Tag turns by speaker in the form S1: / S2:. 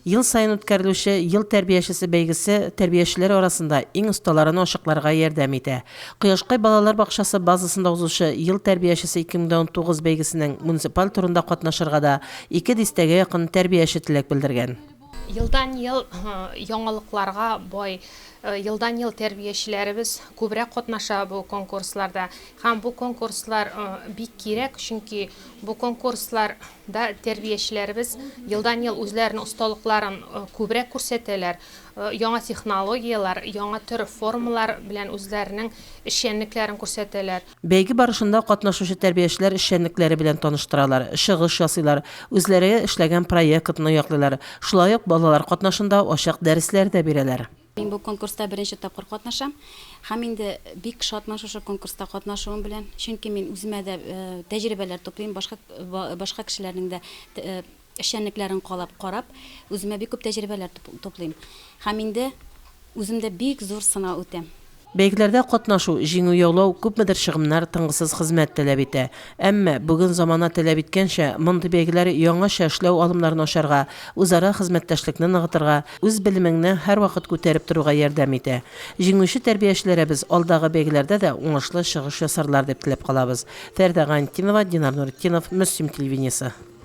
S1: Ел сайын үткәрелүче ел тәрбиячесе бәйгесе тәрбиячеләр арасында иң осталарын ошакларга ярдәм итә. Кояшкай балалар бакчасы базасында узучы ел тәрбиячесе 2019 бәйгесенең муниципаль турында катнашырга да 2 дистәгә якын тәрбияче теләк белдергән.
S2: Йылдан ел яңалыкларга бай, йылдан ел тәрбиячеләребез күбрәк катнаша бу конкурсларда. Һәм бу конкурслар бик кирәк, чөнки бу конкурсларда тәрбиячеләребез йылдан ел үзләренең осталыкларын күбрәк күрсәтәләр. Яңа технологиялар, яңа төр формалар белән үзләренең эшчәнлекләрен күрсәтәләр.
S1: Бәйге барышында катнашучы тәрбиячеләр эшчәнлекләре белән таныштыралар, чыгыш ясыйлар, үзләре эшләгән проектны яклыйлар. Шулай ук балалар катнашында ачык дәресләр дә бирәләр.
S3: Мин бу конкурста беренче тапкыр катнашам. Һәм инде бик шатман шушы конкурста катнашуым белән, чөнки мин үземә дә тәҗрибәләр туплыйм, башка кешеләрнең дә эшчәнлекләрен карап, үземә бик күп тәҗрибәләр туплыйм. Һәм инде үземдә бик зур сынау үтәм.
S1: Бәйгеләрдә катнашу, җиңү яулау күпмедер чыгымнар, тынгысыз хезмәт таләп итә. Әмма бүген замана таләп иткәнчә, мондый бәйгеләр яңаша эшләү алымнарын ачарга, үзара хезмәттәшлекне ныгытырга, үз белемеңне һәрвакыт күтәреп торуга ярдәм итә. Җиңүче тәрбиячеләребез алдагы бәйгеләрдә дә уңышлы чыгыш ясарлар дип теләп калабыз. Фәрдә Гантинова, Динар Нуретдинов, Мөслим телевидениесе.